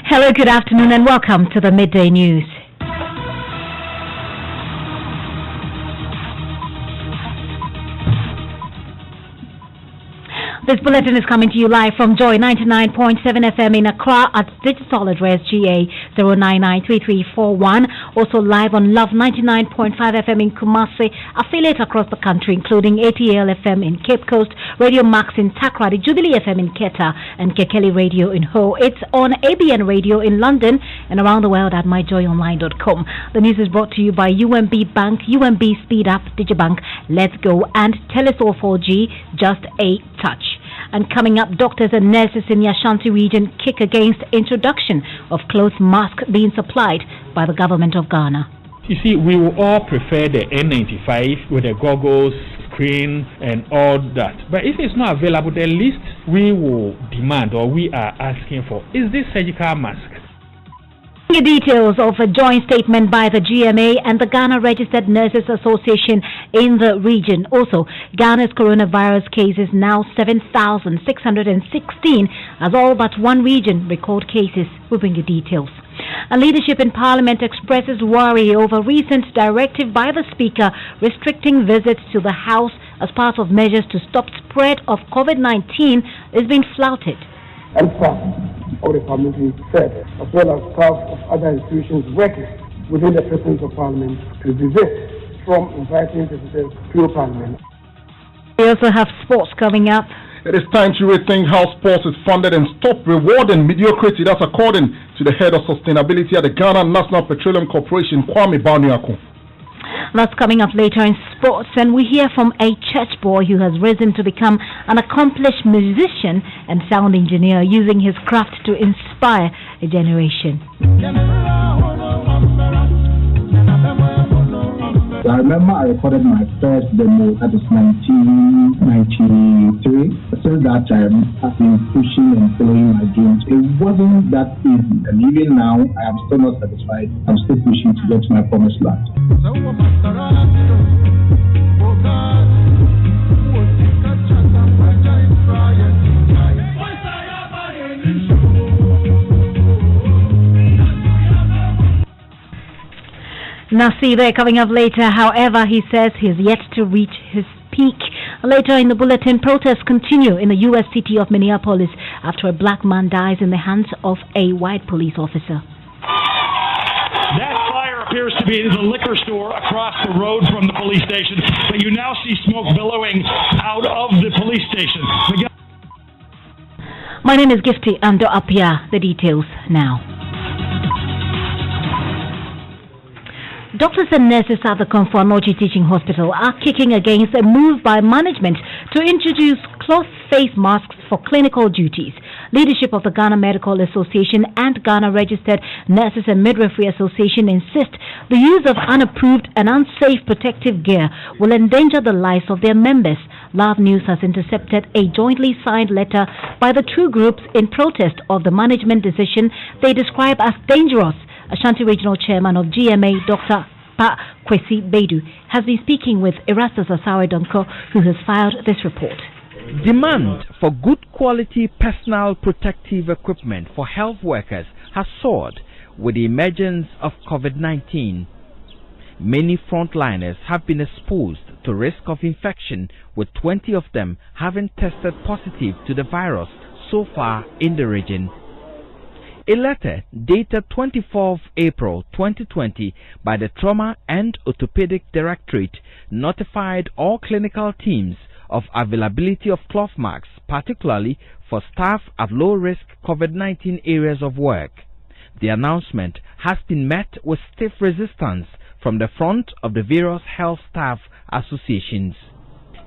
Hello, good afternoon, and welcome to the Midday News. This bulletin is coming to you live from Joy 99.7 FM in Accra at digital address GA 0993341. Also live on Love 99.5 FM in Kumasi, affiliate across the country, including ATL FM in Cape Coast, Radio Max in Takrady, Jubilee FM in Keta, and Kekeli Radio in Ho. It's on ABN Radio in London and around the world at myjoyonline.com. The news is brought to you by UMB Bank, UMB Speed Up, Digibank, Let's Go, and Telesol 4G, just a touch. And coming up, doctors and nurses in the Ashanti region kick against introduction of cloth masks being supplied by the government of Ghana. You see, we will all prefer the N95 with the goggles, screen, and all that. But if it's not available, the least we will demand or we are asking for is this surgical mask. The details of a joint statement by the GMA and the Ghana Registered Nurses Association in the region. Also, Ghana's coronavirus cases now 7,616 as all but one region record cases. We'll bring you details. A leadership in Parliament expresses worry over recent directive by the Speaker restricting visits to the House as part of measures to stop spread of COVID-19 is being flouted. And staff of the parliamentary set, as well as staff of other institutions working within the presence of Parliament to desist from inviting visitors to Parliament. We also have sports coming up. It is time to rethink how sports is funded and stop rewarding mediocrity. That's according to the head of sustainability at the Ghana National Petroleum Corporation, Kwame Bawumiako. That's coming up later in sports, and we hear from a church boy who has risen to become an accomplished musician and sound engineer, using his craft to inspire a generation. I remember I recorded my first demo, that is 1993. Since that time, I've been pushing and following my dreams. It wasn't that easy, and even now, I am still not satisfied. I'm still pushing to get to my promised land. Nasi there coming up later. However, he says he's yet to reach his peak. Later in the bulletin, protests continue in the U.S. city of Minneapolis after a black man dies in the hands of a white police officer. That fire appears to be the liquor store across the road from the police station, but you now see smoke billowing out of the police station. My name is Gifty Andoh-Appiah. The details now. Doctors and nurses at the Komfo-Anokye Teaching Hospital are kicking against a move by management to introduce cloth face masks for clinical duties. Leadership of the Ghana Medical Association and Ghana Registered Nurses and Midwifery Association insist the use of unapproved and unsafe protective gear will endanger the lives of their members. Love News has intercepted a jointly signed letter by the two groups in protest of the management decision they describe as dangerous. Ashanti Regional Chairman of GMA, Dr. Pa Kwesi Bedu, has been speaking with Erastus Asawe-Donko, who has filed this report. Demand for good quality personal protective equipment for health workers has soared with the emergence of COVID-19. Many frontliners have been exposed to risk of infection, with 20 of them having tested positive to the virus so far in the region. A letter dated 24th April 2020 by the Trauma and Orthopedic Directorate notified all clinical teams of availability of cloth masks, particularly for staff at low-risk COVID-19 areas of work. The announcement has been met with stiff resistance from the front of the various health staff associations.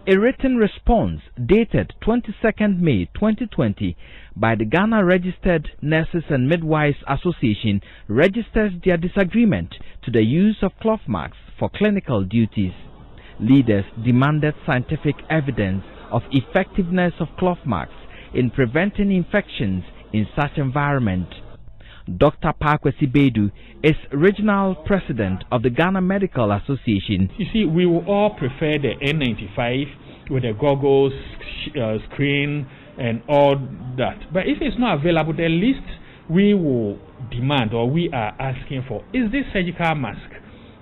A written response dated 22nd May 2020 by the Ghana Registered Nurses and Midwives Association registers their disagreement to the use of cloth masks for clinical duties. Leaders demanded scientific evidence of effectiveness of cloth masks in preventing infections in such environment. Dr. Pa Kwesi Bedu is regional president of the Ghana Medical Association. You see, we will all prefer the N95 with the goggles, screen, and all that. But if it's not available, the least we will demand, or we are asking for, is this surgical mask.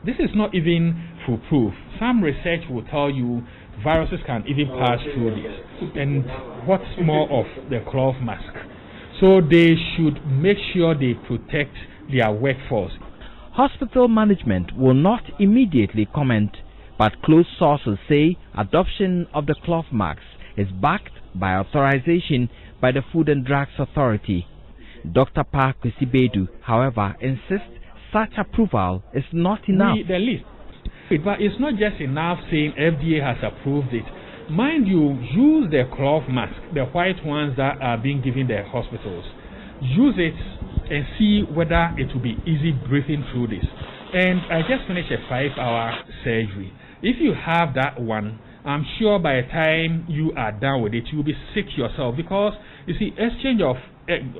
This is not even foolproof. Some research will tell you viruses can even pass through this. And what's more of the cloth mask? So they should make sure they protect their workforce. Hospital management will not immediately comment, but close sources say adoption of the cloth masks is backed by authorization by the Food and Drugs Authority. Dr. Park Kwesibedu, however, insists such approval is not enough. The list. But it's not just enough saying FDA has approved it. Mind you, use the cloth mask, the white ones that are being given the hospitals. Use it and see whether it will be easy breathing through this. And I just finished a 5-hour surgery. If you have that one, I'm sure by the time you are done with it, you'll be sick yourself, because you see, exchange of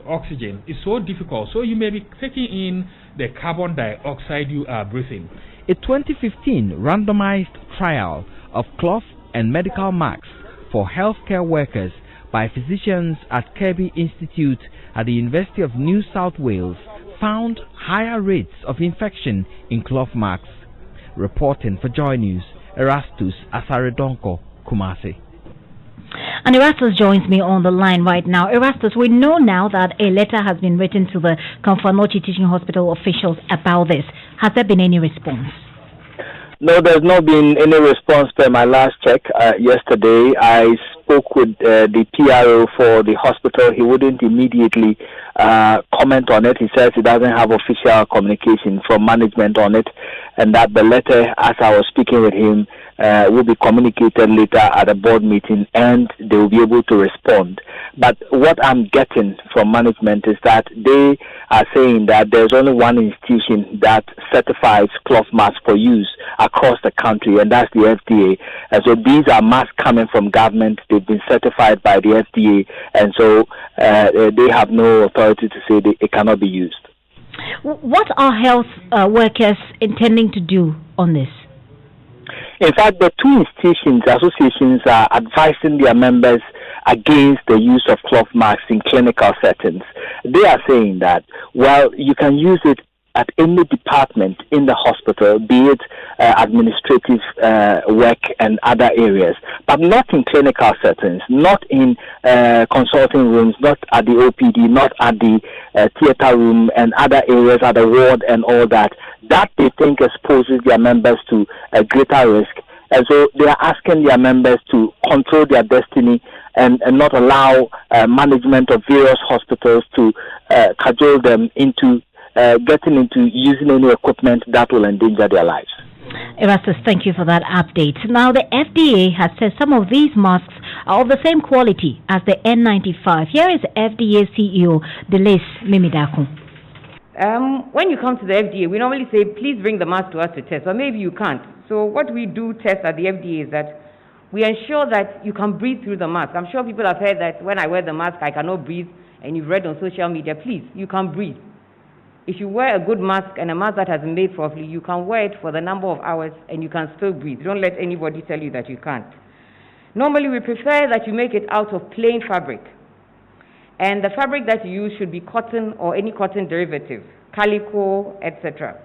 oxygen is so difficult. So you may be taking in the carbon dioxide you are breathing. A 2015 randomized trial of cloth and medical masks for healthcare workers by physicians at Kirby Institute at the University of New South Wales found higher rates of infection in cloth masks. Reporting for Joy News, Erastus Asaredonko, Kumasi. And Erastus joins me on the line right now. Erastus, we know now that a letter has been written to the Kamfanochi Teaching Hospital officials about this. Has there been any response? No, there's not been any response per my last check yesterday. I spoke with the PRO for the hospital. He wouldn't immediately comment on it. He says he doesn't have official communication from management on it, and that the letter, as I was speaking with him, will be communicated later at a board meeting, and they will be able to respond. But what I'm getting from management is that they are saying that there's only one institution that certifies cloth masks for use across the country, and that's the FDA. And so these are masks coming from government. They've been certified by the FDA, and so they have no authority to say it cannot be used. What are health workers intending to do on this? In fact, the two associations are advising their members against the use of cloth masks in clinical settings. They are saying that, well, you can use it at any department in the hospital, be it administrative work and other areas, but not in clinical settings, not in consulting rooms, not at the OPD, not at the theater room and other areas, at the ward and all that. That they think exposes their members to a greater risk. And so they are asking their members to control their destiny and not allow management of various hospitals to cajole them into getting into using any equipment that will endanger their lives. Erastus, thank you for that update. Now, the FDA has said some of these masks are of the same quality as the N95. Here is FDA CEO, Delis Mimidako. When you come to the FDA, we normally say, please bring the mask to us to test, but maybe you can't. So what we do test at the FDA is that we ensure that you can breathe through the mask. I'm sure people have heard that when I wear the mask, I cannot breathe, and you've read on social media. Please, you can breathe. If you wear a good mask and a mask that has been made properly, you can wear it for the number of hours and you can still breathe. Don't let anybody tell you that you can't. Normally, we prefer that you make it out of plain fabric. And the fabric that you use should be cotton or any cotton derivative, calico, etc.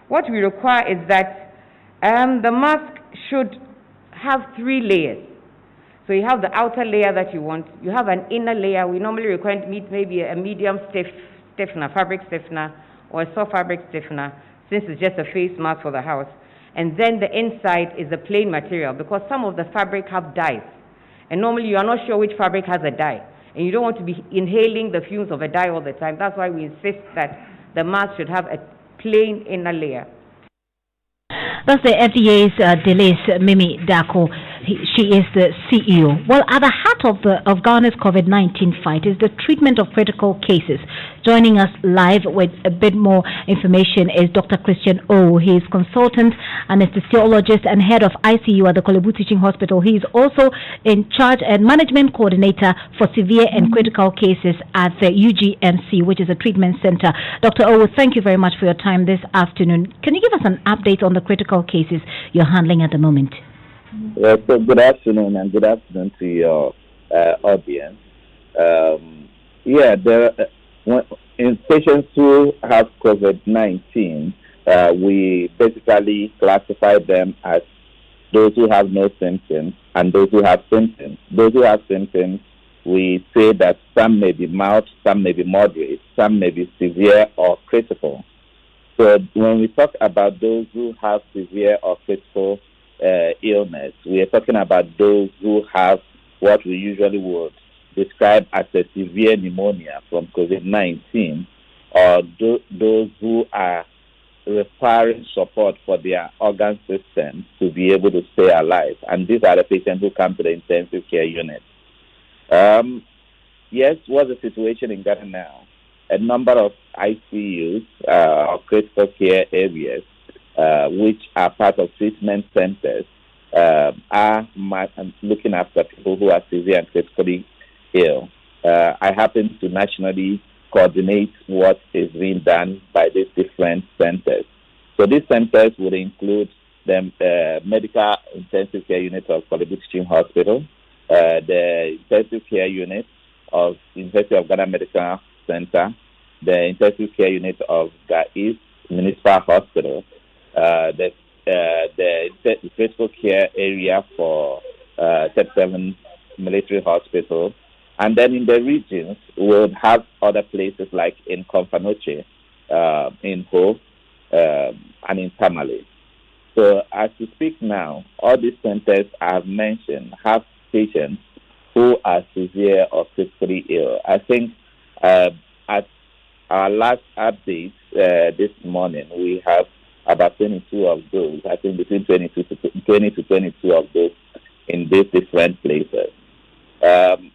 What we require is that the mask should have 3 layers. So you have the outer layer that you want. You have an inner layer. We normally require maybe a medium stiffener, fabric stiffener, or a soft fabric stiffener, since it's just a face mask for the house. And then the inside is a plain material, because some of the fabric have dyes. And normally you are not sure which fabric has a dye. And you don't want to be inhaling the fumes of a dye all the time. That's why we insist that the mask should have a plain inner layer. That's the FDA's Delis Mimi Dako. She is the CEO. Well, at the heart of Ghana's COVID-19 fight is the treatment of critical cases. Joining us live with a bit more information is Dr. Christian O. He is consultant, anesthesiologist, and head of ICU at the Kolebu Teaching Hospital. He is also in charge and management coordinator for severe and critical cases at the UGMC, which is a treatment center. Dr. O, thank you very much for your time this afternoon. Can you give us an update on the critical cases you're handling at the moment? So good afternoon, and good afternoon to your audience. in patients who have COVID-19, we basically classify them as those who have no symptoms and those who have symptoms. Those who have symptoms, we say that some may be mild, some may be moderate, some may be severe or critical. So when we talk about those who have severe or critical illness, we are talking about those who have what we usually would describe as a severe pneumonia from COVID-19, or those who are requiring support for their organ systems to be able to stay alive. And these are the patients who come to the intensive care unit. Yes, what's the situation in Ghana now? A number of ICUs, or critical care areas, which are part of treatment centers, are looking after people who are severe and critically ill. I happen to nationally coordinate what is being done by these different centers. So these centers would include the medical intensive care unit of Kolebu Teaching Hospital, the intensive care unit of University of Ghana Medical Center, the intensive care unit of East Municipal Hospital, the critical care area for 37 Military Hospital, and then in the regions we would have other places like in Konfanoche, in Ho, and in Tamale. So as we speak now, all these centers I have mentioned have patients who are severe or critically ill. I think at our last update this morning, we have about 22 of those. I think between 20 to 22 of those in these different places.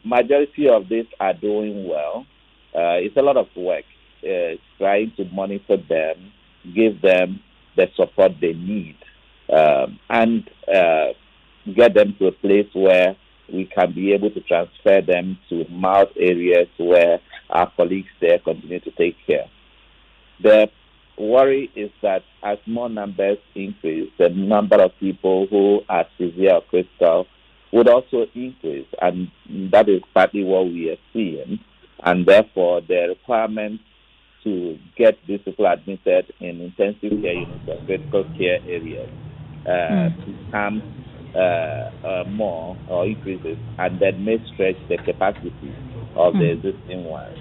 Majority of these are doing well. It's a lot of work trying to monitor them, give them the support they need, and get them to a place where we can be able to transfer them to mild areas where our colleagues there continue to take care. The worry is that as more numbers increase, the number of people who are severe or critical would also increase, and that is partly what we are seeing, and therefore the requirement to get these people admitted in intensive care units or critical care areas becomes more or increases, and then may stretch the capacity of the existing ones.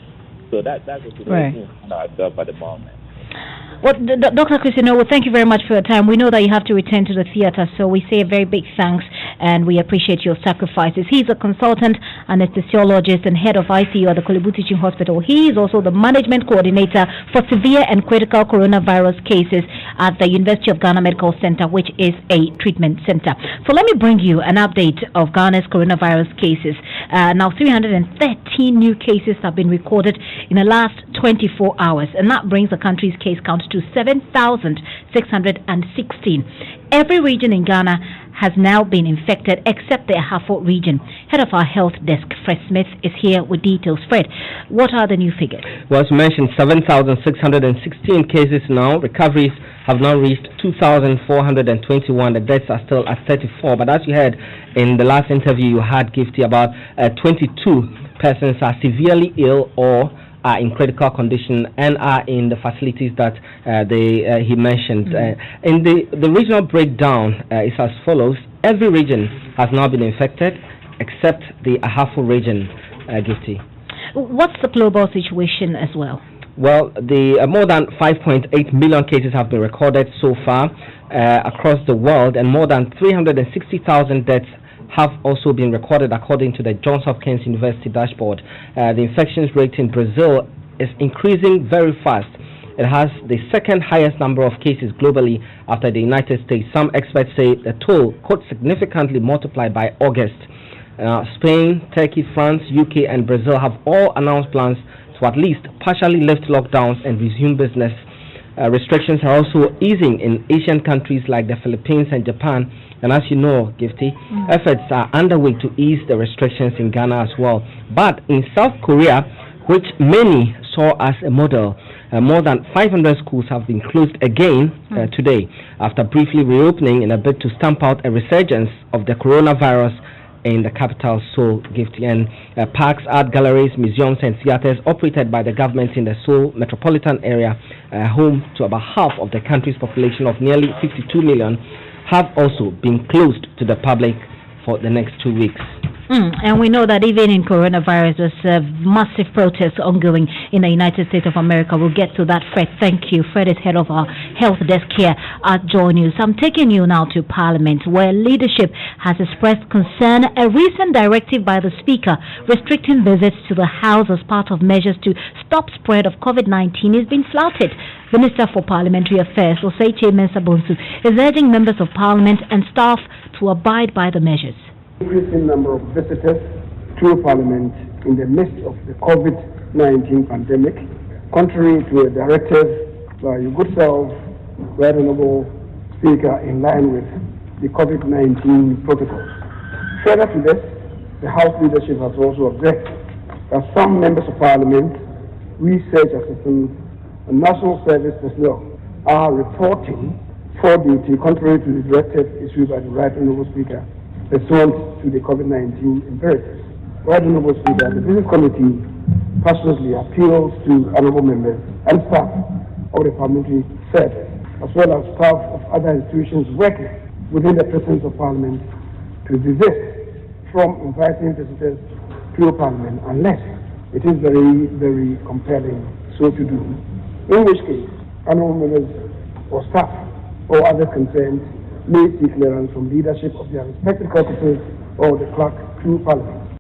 So that's the situation in our job at the moment. Well, Dr. Christian, thank you very much for your time. We know that you have to return to the theater, so we say a very big thanks, and we appreciate your sacrifices. He's a consultant anesthesiologist and head of ICU at the Kolebu Teaching Hospital. He is also the management coordinator for severe and critical coronavirus cases at the University of Ghana Medical Center, which is a treatment center. So let me bring you an update of Ghana's coronavirus cases. Now, 313 new cases have been recorded in the last 24 hours, and that brings the country's case count to 7,616. Every region in Ghana has now been infected except the Ahafo region. Head of our health desk, Fred Smith, is here with details. Fred, what are the new figures? Well, as mentioned, 7,616 cases now. Recoveries have now reached 2,421. The deaths are still at 34. But as you heard in the last interview you had, Gifty, about 22 persons are severely ill or are in critical condition and are in the facilities that he mentioned. In the regional breakdown is as follows. Every region has now been infected except the Ahafo region, Gifty. What's the global situation as well? Well, the more than 5.8 million cases have been recorded so far across the world, and more than 360,000 deaths have also been recorded according to the Johns Hopkins University dashboard. The infections rate in Brazil is increasing very fast. It has the second highest number of cases globally after the United States. Some experts say the toll could significantly multiply by August. Spain, Turkey, France, UK and Brazil have all announced plans to at least partially lift lockdowns and resume business. Restrictions are also easing in Asian countries like the Philippines and Japan. And as you know, Gifty, efforts are underway to ease the restrictions in Ghana as well. But in South Korea, which many saw as a model, more than 500 schools have been closed again today after briefly reopening in a bid to stamp out a resurgence of the coronavirus in the capital, Seoul, Gifty. And parks, art galleries, museums, and theaters operated by the government in the Seoul metropolitan area, home to about half of the country's population of nearly 52 million, have also been closed to the public for the next 2 weeks. And we know that even in coronavirus, there's massive protests ongoing in the United States of America. We'll get to that, Fred. Thank you. Fred is head of our health desk here at Joy News. I'm taking you now to Parliament, where leadership has expressed concern. A recent directive by the Speaker restricting visits to the House as part of measures to stop spread of COVID-19 is being flouted. Minister for Parliamentary Affairs, Oseche Mensah-Bonsu, is urging members of Parliament and staff to abide by the measures. Increasing number of visitors to Parliament in the midst of the COVID-19 pandemic, contrary to a directive by your good self, Right Honourable Speaker, in line with the COVID-19 protocols. Further to this, the House leadership has also objected that some members of Parliament, research assistants, and national service personnel are reporting for duty contrary to the directive issued by the Right Honourable Speaker pursuant to the COVID-19 imperatives. Right Honourable Speaker, the Business Committee passionately appeals to honourable members and staff of the parliamentary service, as well as staff of other institutions working within the presence of Parliament, to desist from inviting visitors to Parliament unless it is very, very compelling so to do, in which case honourable members or staff or others concerned may seek clearance from leadership of their respective caucuses or the clerk to Parliament.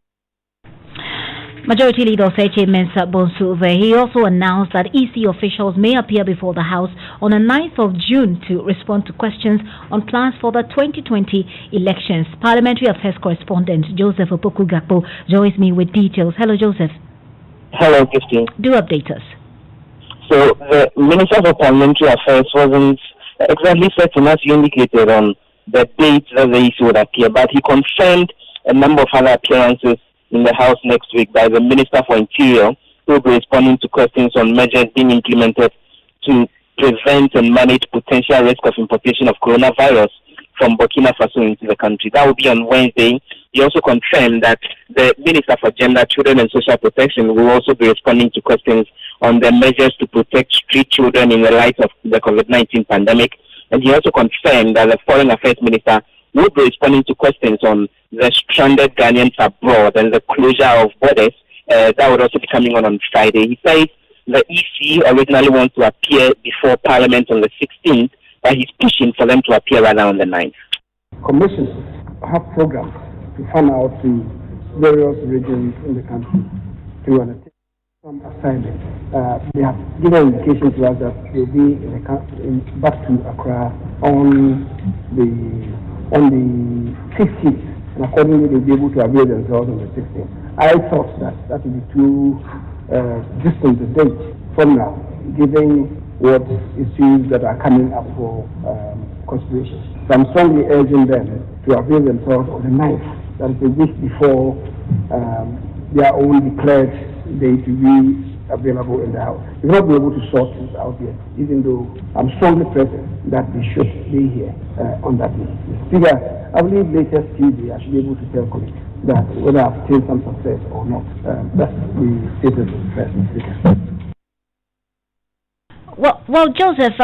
Majority Leader Oseche Mensah-Bonsu, he also announced that EC officials may appear before the House on the 9th of June to respond to questions on plans for the 2020 elections. Parliamentary Affairs correspondent Joseph Opoku-Gakpo joins me with details. Hello, Joseph. Hello, Gifty. Do update us. So, the Minister for Parliamentary Affairs wasn't exactly certain, as you indicated, on the date that the EC would appear, but he confirmed a number of other appearances in the House next week by the Minister for Interior, who will be responding to questions on measures being implemented to prevent and manage potential risk of importation of coronavirus from Burkina Faso into the country. That will be on Wednesday. He also confirmed that the Minister for Gender, Children and Social Protection will also be responding to questions on the measures to protect street children in the light of the COVID-19 pandemic. And he also confirmed that the Foreign Affairs Minister will be responding to questions on the stranded Ghanaians abroad and the closure of borders. That would also be coming on Friday. He says the EC originally wants to appear before Parliament on the 16th, but he's pushing for them to appear rather on the 9th. Commissions have programs to fan out to various regions in the country to undertake some assignments. They have given indication to us that they'll be back to Accra on the 15th, and accordingly they'll be able to avail themselves on the 16th. I thought that would be too distant a date from now, given what issues that are coming up for consideration. So I'm strongly urging them to avail themselves on the 9th, that is a week before their own declared date to be available in the House. We'll not be able to sort this out yet, even though I'm strongly pressing that they should be here on that day. Speaker, I believe latest Tuesday I should be able to tell colleagues that whether I've attained some success or not. That's the status of the first Speaker. Well, Joseph,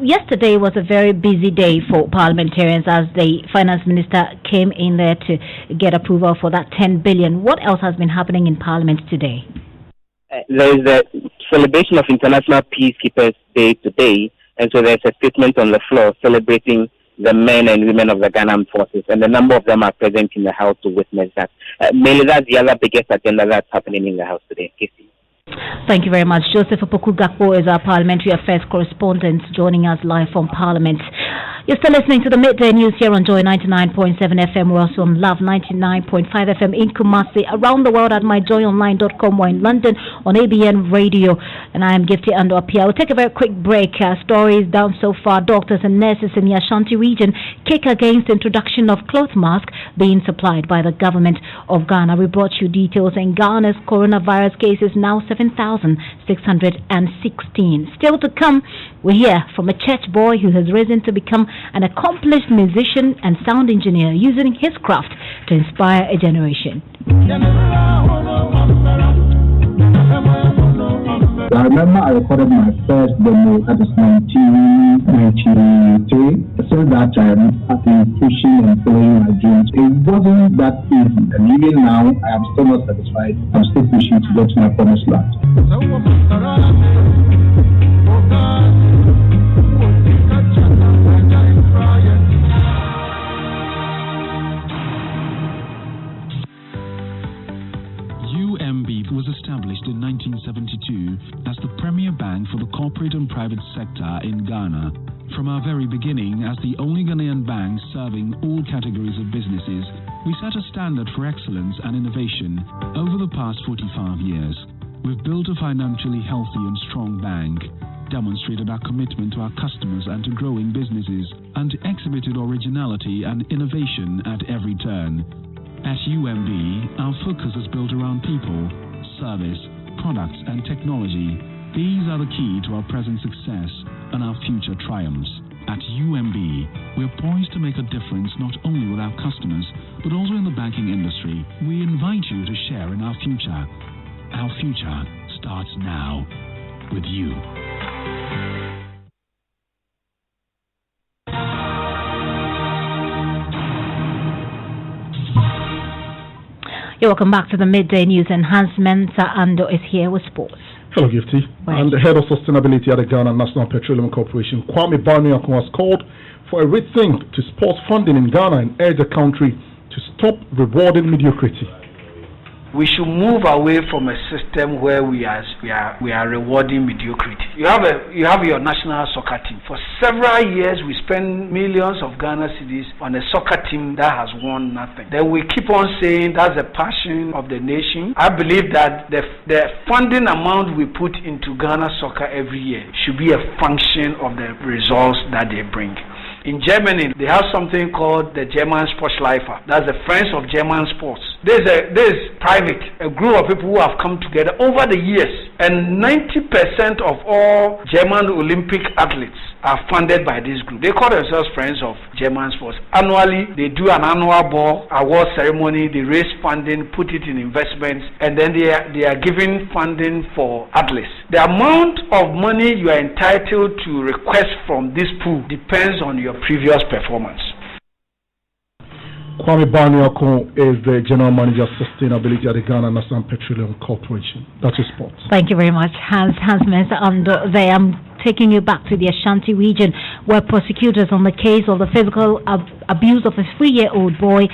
yesterday was a very busy day for parliamentarians as the finance minister came in there to get approval for that 10 billion. What else has been happening in Parliament today? There is the celebration of International Peacekeepers Day today, and so there's a statement on the floor celebrating the men and women of the Ghana Armed Forces, and a number of them are present in the House to witness that. Mainly that's the other biggest agenda that's happening in the House today. Casey. Thank you very much. Joseph Opoku-Gakpo is our Parliamentary Affairs correspondent joining us live from Parliament. You're still listening to the Midday News here on Joy 99.7 FM. We're also on Love 99.5 FM in Kumasi, around the world at myjoyonline.com or in London on ABN Radio. And I am Gifty Andoh-Appiah. We'll take a very quick break. Stories down so far. Doctors and nurses in the Ashanti region kick against the introduction of cloth masks being supplied by the government of Ghana. We brought you details, and Ghana's coronavirus cases now 7,616. Still to come, we hear from a church boy who has risen to become an accomplished musician and sound engineer using his craft to inspire a generation. I remember I recorded my first demo at 1993. Since that time, I've been pushing and following my dreams. It wasn't that easy, and even now, I am still not satisfied. I'm still pushing to get to my promised land. Was established in 1972 as the premier bank for the corporate and private sector in Ghana. From our very beginning, as the only Ghanaian bank serving all categories of businesses, we set a standard for excellence and innovation. Over the past 45 years, we've built a financially healthy and strong bank, demonstrated our commitment to our customers and to growing businesses, and exhibited originality and innovation at every turn. At UMB, our focus is built around people, service, products, and technology. These are the key to our present success and our future triumphs. At UMB, we're poised to make a difference not only with our customers, but also in the banking industry. We invite you to share in our future. Our future starts now with you. You're welcome back to the Midday News. Enhancement Andoh is here with sports. Hello, Gifty. And the head of sustainability at the Ghana National Petroleum Corporation, Kwame Baniaku, has called for a rethink to sports funding in Ghana and urged the country to stop rewarding mediocrity. We should move away from a system where we are rewarding mediocrity. You have your national soccer team. For several years, we spend millions of Ghana cedis on a soccer team that has won nothing. Then we keep on saying that's the passion of the nation. I believe that the funding amount we put into Ghana soccer every year should be a function of the results that they bring. In Germany, they have something called the German Sportschleifer. That's the Friends of German Sports. This is private, a group of people who have come together over the years, and 90% of all German Olympic athletes are funded by this group. They call themselves Friends of German Sports. Annually, they do an annual ball award ceremony, they raise funding, put it in investments, and then they are giving funding for athletes. The amount of money you are entitled to request from this pool depends on your previous performance. Kwame Baniaku is the General Manager of Sustainability at the Ghana National Petroleum Corporation. That's your sports. Thank you very much, Hans Andoh. I'm taking you back to the Ashanti region, where prosecutors on the case of the physical abuse of a 3-year-old boy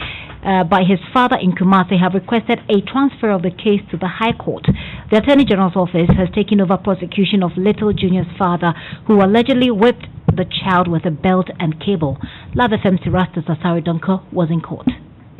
by his father in Kumasi have requested a transfer of the case to the High Court. The Attorney General's office has taken over prosecution of Little Junior's father, who allegedly whipped the child with a belt and cable. Love FM's Rasta Sasari Donko was in court.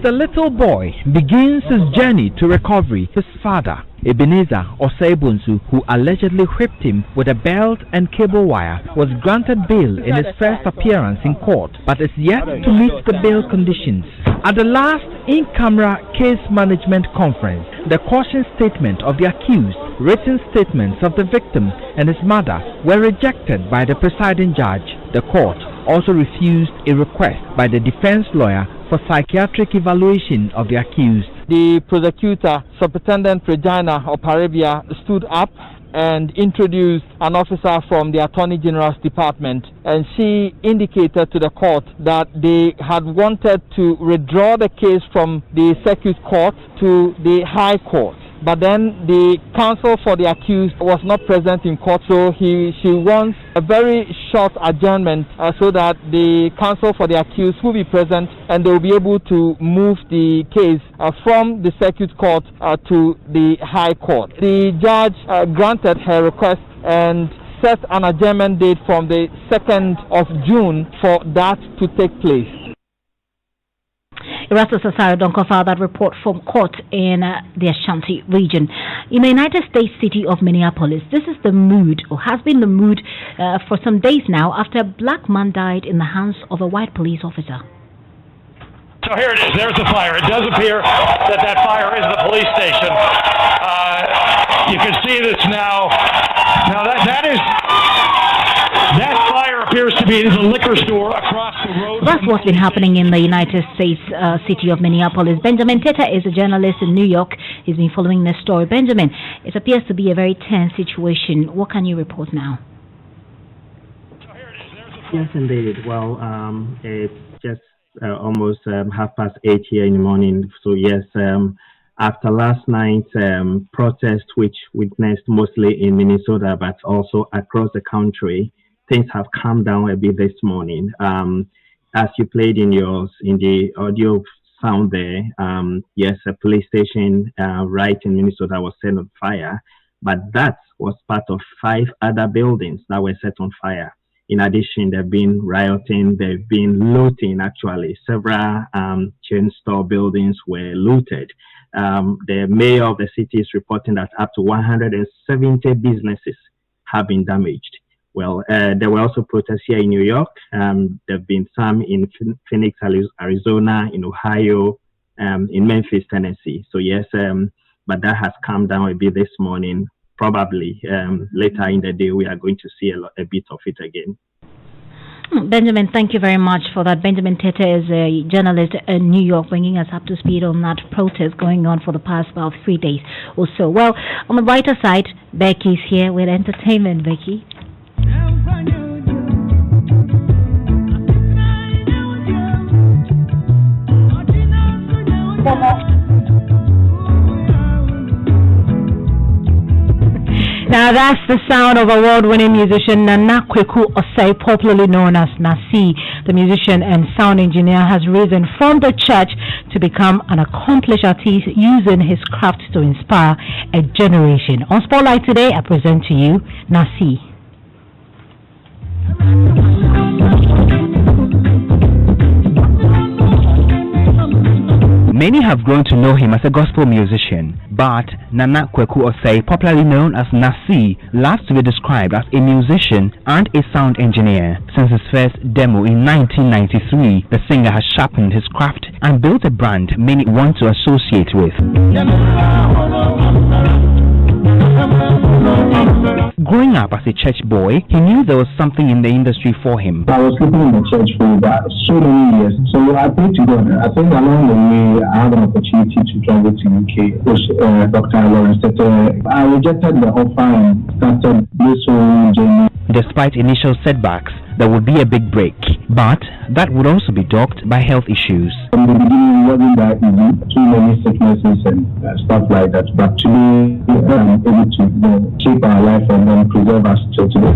The little boy begins his journey to recovery. His father, Ebenezer Osebunsu, who allegedly whipped him with a belt and cable wire, was granted bail in his first appearance in court, but is yet to meet the bail conditions. At the last in-camera case management conference, the caution statement of the accused, written statements of the victim and his mother were rejected by the presiding judge. The court also refused a request by the defense lawyer for psychiatric evaluation of the accused. The prosecutor, Superintendent Regina Oparibia, stood up and introduced an officer from the Attorney General's department, and she indicated to the court that they had wanted to withdraw the case from the circuit court to the High Court. But then the counsel for the accused was not present in court, so she wants a very short adjournment so that the counsel for the accused will be present and they will be able to move the case from the circuit court to the High Court. The judge granted her request and set an adjournment date from the 2nd of June for that to take place. Erastus Asari Donko filed that report from court in the Ashanti region. In the United States city of Minneapolis, this is the mood, or has been the mood for some days now, after a black man died in the hands of a white police officer. So here it is. There's the fire. It does appear that fire is the police station. You can see this now. Now that fire appears appears to be the liquor store across the road. That's what's been happening in the United States city of Minneapolis. Benjamin Teta is a journalist in New York. He's been following this story. Benjamin, it appears to be a very tense situation. What can you report now? Yes, indeed. Well, it's just almost 8:30 here in the morning. So yes, after last night's protest, which witnessed mostly in Minnesota, but also across the country, things have calmed down a bit this morning. As you played in the audio sound there, yes, a police station right in Minnesota was set on fire, but that was part of 5 other buildings that were set on fire. In addition, there have been rioting, there have been looting, actually. Several chain store buildings were looted. The mayor of the city is reporting that up to 170 businesses have been damaged. Well, there were also protests here in New York. There have been some in Phoenix, Arizona, in Ohio, in Memphis, Tennessee. So yes, but that has calmed down a bit this morning. Probably later in the day, we are going to see a bit of it again. Benjamin, thank you very much for that. Benjamin Tete is a journalist in New York, bringing us up to speed on that protest going on for the past about 3 days or so. Well, on the brighter side, Becky's here with entertainment. Becky. Now that's the sound of award-winning musician Nana Kweku Osei, popularly known as Nasi. The musician and sound engineer has risen from the church to become an accomplished artist, using his craft to inspire a generation. On Spotlight today, I present to you Nasi. Many have grown to know him as a gospel musician, but Nana Kweku Osei, popularly known as Nasi, loves to be described as a musician and a sound engineer. Since his first demo in 1993, the singer has sharpened his craft and built a brand many want to associate with. Growing up as a church boy, he knew there was something in the industry for him. I was living in the church for about so many years, so I prayed to God. I think along the way, I had an opportunity to travel to UK with Dr. Lawrence Tete. I rejected the offer and started this whole journey. Despite initial setbacks, there would be a big break, but that would also be dogged by health issues. From the beginning, it wasn't that easy, too many sicknesses and stuff like that, but today, I'm able to keep our life and preserve us till today.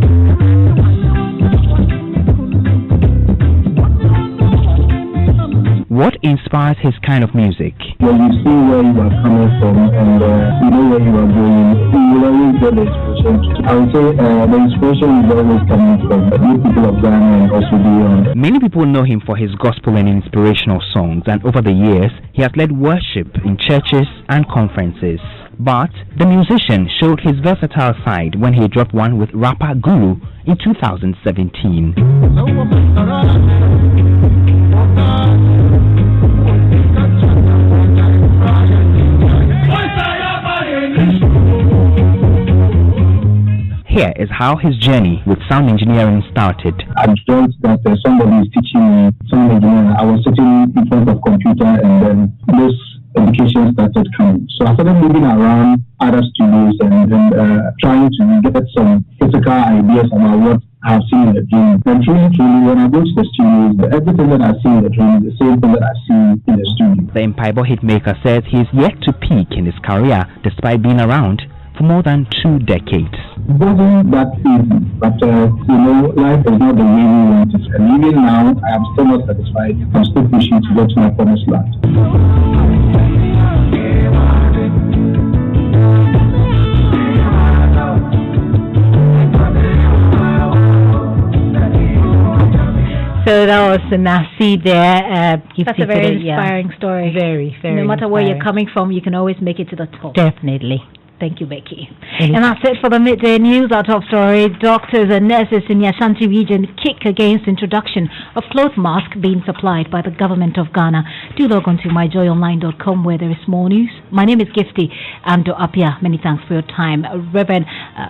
What inspires his kind of music? When you see where you are coming from and you know where you are going, you will always get the inspiration. I would say the inspiration is always coming from the new people of Ghana and also beyond. Many people know him for his gospel and inspirational songs, and over the years, he has led worship in churches and conferences. But the musician showed his versatile side when he dropped one with rapper Guru in 2017. Here is how his journey with sound engineering started. I felt that somebody is teaching me sound engineering. I was sitting in front of a computer and then this education started coming. So I started moving around other studios and trying to get some physical ideas about what I've seen in the dream. And truly, when I go to the studios, everything that I see in the dream is the same thing that I see in the studio. The Empire hitmaker says he is yet to peak in his career despite being around for more than 2 decades. It wasn't that easy, but life is not the way we want it. And even now, I am still not satisfied. I'm still pushing to get to my promised land. So that was Nasi there. That's a very inspiring story. Very, very. No matter inspiring. where you're coming from, you can always make it to the top. Definitely. Thank you, Becky. And that's it for the midday news. Our top story: doctors and nurses in the Ashanti region kick against introduction of cloth masks being supplied by the government of Ghana. Do log on to myjoyonline.com where there is more news. My name is Gifty Andoh-Appiah. Many thanks for your time. Reverend